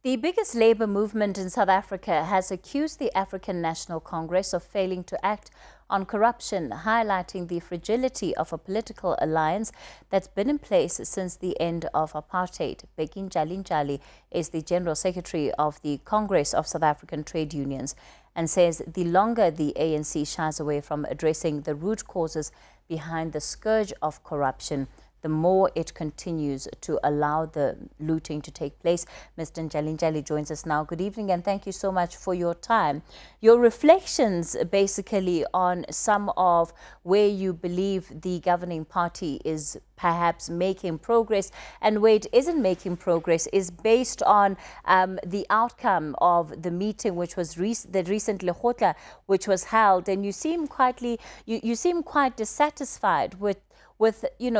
The biggest labour movement in South Africa has accused the African National Congress of failing to act on corruption, highlighting the fragility of a political alliance that's been in place since the end of apartheid. Begin Njali is the General Secretary of the Congress of South African Trade Unions and says the longer the ANC shies away from addressing the root causes behind the scourge of corruption, the more it continues to allow the looting to take place. Mr. Njali joins us now. Good evening and thank you so much for your time. Your reflections basically on some of where you believe the governing party is perhaps making progress and where it isn't making progress is based on the outcome of the meeting which was the recent Lekgotla which was held, and you seem quite dissatisfied with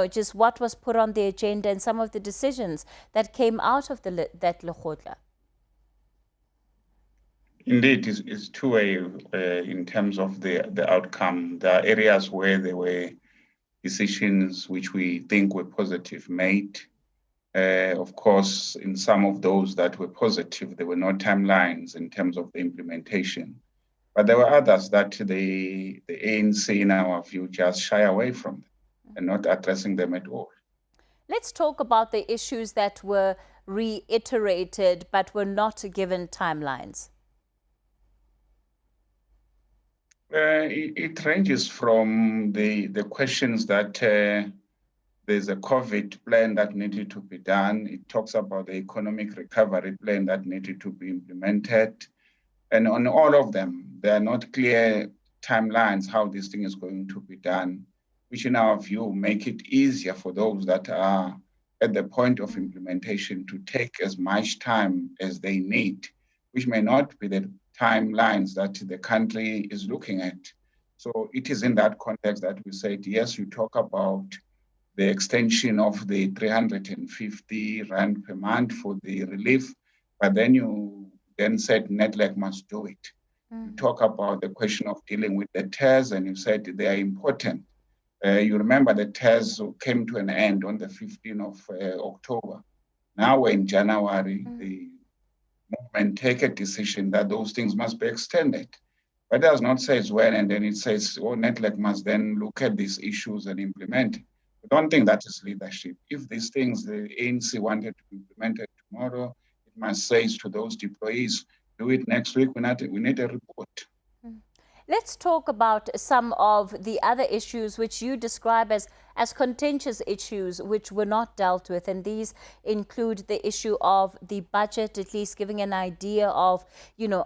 just what was put on the agenda and some of the decisions that came out of that Lekgotla. Indeed, it's two-way in terms of the outcome. There are areas where there were decisions which we think were positive made. Of course, in some of those that were positive, there were no timelines in terms of the implementation. But there were others that the ANC, in our view, just shy away from them and not addressing them at all. Let's talk about the issues that were reiterated but were not given timelines. It ranges from the questions that there's a COVID plan that needed to be done. It talks about the economic recovery plan that needed to be implemented. And on all of them, there are not clear timelines how this thing is going to be done, which in our view make it easier for those that are at the point of implementation to take as much time as they need, which may not be the timelines that the country is looking at. So it is in that context that we said, yes, you talk about the extension of the 350 Rand per month for the relief, but then you then said Network must do it. You talk about the question of dealing with the tears, and you said they are important. You remember the tears came to an end on the 15th of October. Now we're in January, the movement take a decision that those things must be extended. But it does not say when, and then it says, Network must then look at these issues and implement it. I don't think that is leadership. If these things the ANC wanted to be implemented tomorrow, it must say to those deployees, do it next week, we need a report. Let's talk about some of the other issues which you describe as contentious issues which were not dealt with, and these include the issue of the budget, at least giving an idea of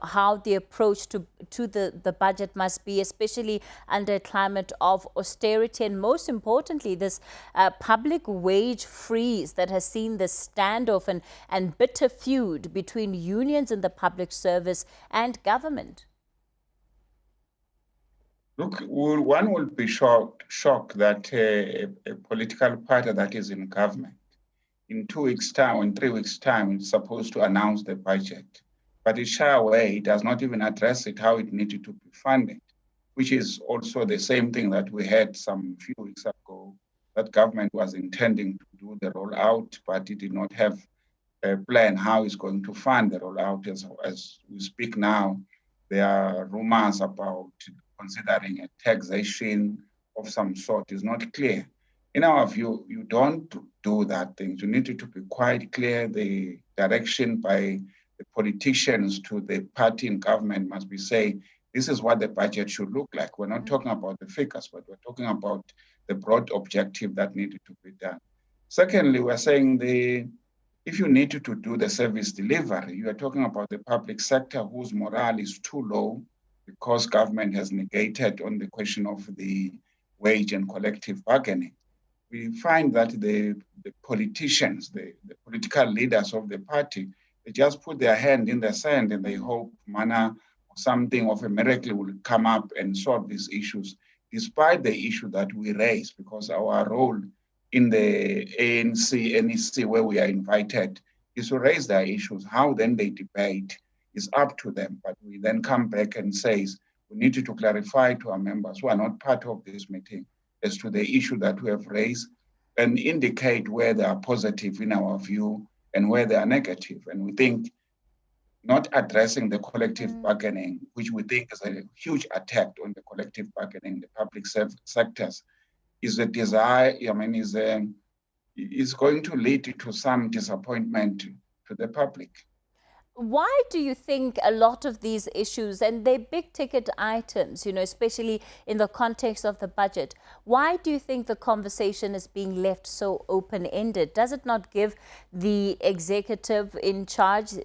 how the approach to the budget must be, especially under a climate of austerity, and most importantly this public wage freeze that has seen the standoff and bitter feud between unions in the public service and government. Look, one will be shocked that a political party that is in government, in 2 weeks' time or in 3 weeks' time, is supposed to announce the budget. But it shy away, it does not even address it, how it needed to be funded, which is also the same thing that we had some few weeks ago, that government was intending to do the rollout, but it did not have a plan how it's going to fund the rollout. As we speak now, there are rumors about considering a taxation of some sort. Is not clear. In our view, you don't do that thing. You need to be quite clear. The direction by the politicians to the party in government must be saying, this is what the budget should look like. We're not talking about the figures, but we're talking about the broad objective that needed to be done. Secondly, we're saying if you need to do the service delivery, you are talking about the public sector whose morale is too low, because government has negated on the question of the wage and collective bargaining. We find that the politicians, the political leaders of the party, they just put their hand in the sand and they hope something of a miracle will come up and solve these issues, despite the issue that we raise, because our role in the ANC, NEC, where we are invited, is to raise their issues. How then they debate is up to them, but we then come back and say we need to clarify to our members who are not part of this meeting as to the issue that we have raised and indicate where they are positive in our view and where they are negative. And we think not addressing the collective bargaining, which we think is a huge attack on the collective bargaining in the public sectors, is a desire, is going to lead to some disappointment to the public. Why do you think a lot of these issues, and they're big ticket items, especially in the context of the budget, why do you think the conversation is being left so open-ended? Does it not give the executive in charge,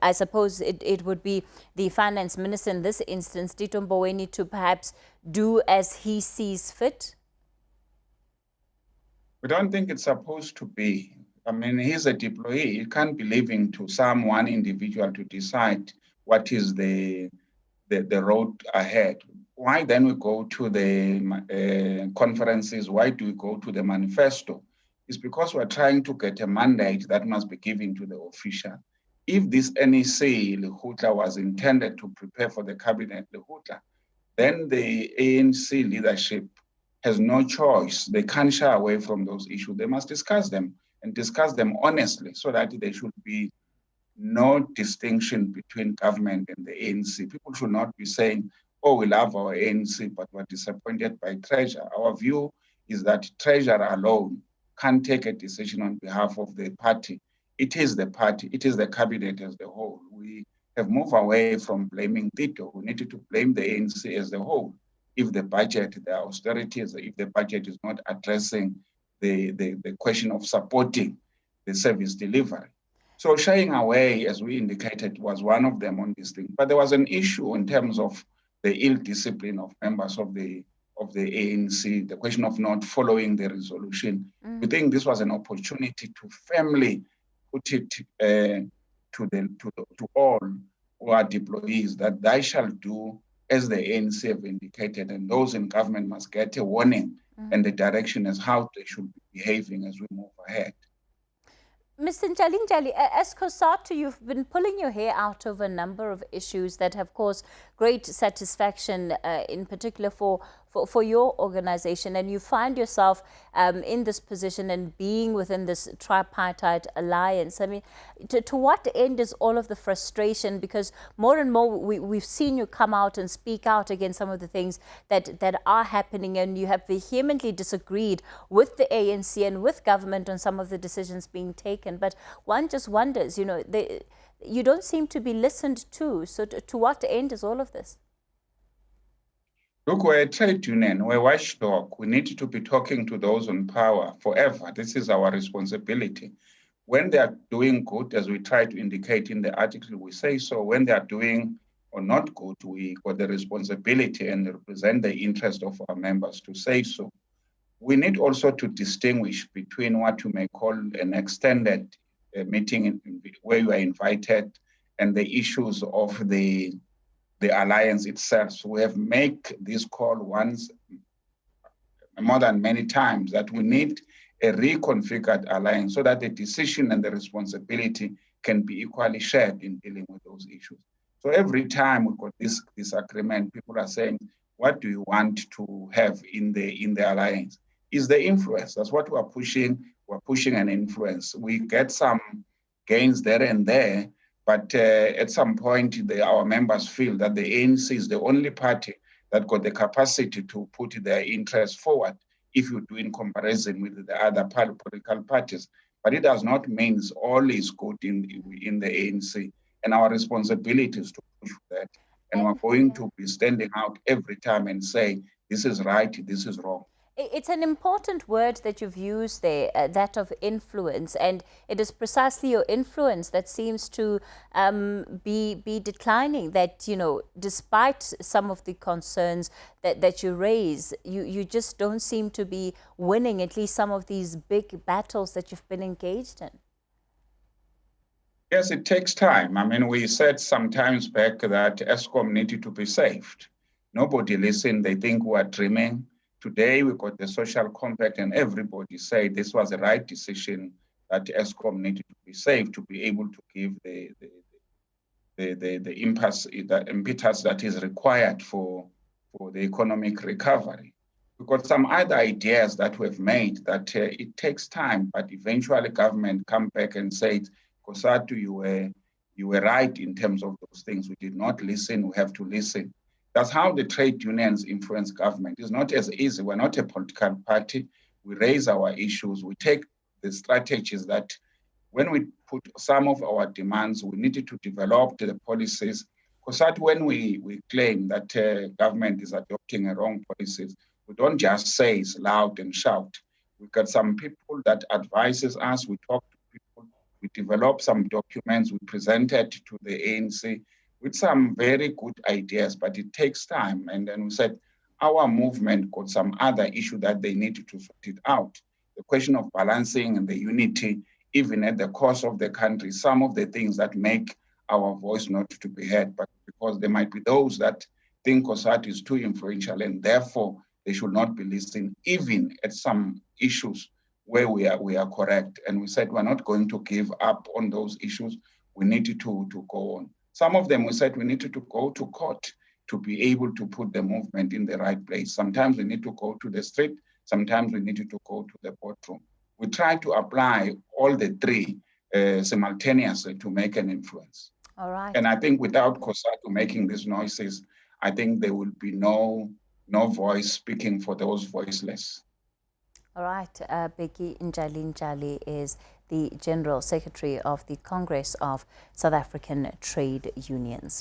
I suppose it would be the finance minister in this instance, Tito Mboweni, to perhaps do as he sees fit? We don't think it's supposed to be. He's a deployee. He can't be leaving to one individual to decide what is the road ahead. Why then we go to the conferences? Why do we go to the manifesto? It's because we're trying to get a mandate that must be given to the official. If this NEC Lekgotla was intended to prepare for the cabinet Lekgotla, then the ANC leadership has no choice. They can't shy away from those issues. They must discuss them, and discuss them honestly, so that there should be no distinction between government and the ANC. People should not be saying, oh, we love our ANC, but we're disappointed by Treasurer. Our view is that Treasurer alone can't take a decision on behalf of the party. It is the party, it is the cabinet as the whole. We have moved away from blaming Tito. We needed to blame the ANC as the whole. If the budget, the austerities, if the budget is not addressing the question of supporting the service delivery. So shying away, as we indicated, was one of them on this thing. But there was an issue in terms of the ill discipline of members of the ANC, the question of not following the resolution. We think this was an opportunity to firmly put it to all who are deployees that they shall do as the ANC have indicated, and those in government must get a warning and the direction as how they should be behaving as we move ahead. Mr. Njali, as Cosatu, you've been pulling your hair out over a number of issues that have caused great satisfaction, in particular for your organization, and you find yourself in this position and being within this tripartite alliance. To what end is all of the frustration? Because more and more we've seen you come out and speak out against some of the things that are happening, and you have vehemently disagreed with the ANC and with government on some of the decisions being taken. But one just wonders, you don't seem to be listened to. So to what end is all of this? Look, we're a trade union, we're a watchdog. We need to be talking to those in power forever. This is our responsibility. When they are doing good, as we try to indicate in the article, we say so. When they are doing or not good, we got the responsibility and represent the interest of our members to say so. We need also to distinguish between what you may call an extended meeting where you are invited and the issues of the alliance itself. So we have made this call once, more than many times, that we need a reconfigured alliance so that the decision and the responsibility can be equally shared in dealing with those issues. So every time we got this disagreement, people are saying, what do you want to have in the alliance? Is the influence. That's what we're pushing. We're pushing an influence. We get some gains there and there, but at some point, our members feel that the ANC is the only party that got the capacity to put their interests forward if you do in comparison with the other political parties. But it does not mean all is good in the ANC. And our responsibility is to push for that. And we're going to be standing out every time and say, this is right, this is wrong. It's an important word that you've used there, that of influence, and it is precisely your influence that seems to be declining, that, despite some of the concerns that you raise, you just don't seem to be winning at least some of these big battles that you've been engaged in. Yes, it takes time. We said some times back that Eskom needed to be saved. Nobody listened. They think we are dreaming. Today, we got the social compact and everybody said this was the right decision, that Eskom needed to be saved to be able to give the impetus that is required for the economic recovery. We got some other ideas that we've made that it takes time, but eventually government come back and said, Cosatu, You were right in terms of those things. We did not listen. We have to listen. That's how the trade unions influence government. It's not as easy. We're not a political party. We raise our issues. We take the strategies that when we put some of our demands, we needed to develop the policies. Because when we claim that government is adopting a wrong policies, we don't just say it's loud and shout. We've got some people that advises us. We talk to people. We develop some documents. We presented to the ANC with some very good ideas, but it takes time. And then we said, our movement got some other issue that they needed to sort it out. The question of balancing and the unity, even at the cost of the country, some of the things that make our voice not to be heard, but because there might be those that think Cosatu is too influential and therefore they should not be listening, even at some issues where we are correct. And we said we're not going to give up on those issues. We needed to go on. Some of them we said we needed to go to court to be able to put the movement in the right place. Sometimes we need to go to the street. Sometimes we needed to go to the boardroom. We try to apply all the three simultaneously to make an influence. All right. And I think without Cosatu making these noises, I think there will be no voice speaking for those voiceless. All right. Bheki Njali is the General Secretary of the Congress of South African Trade Unions.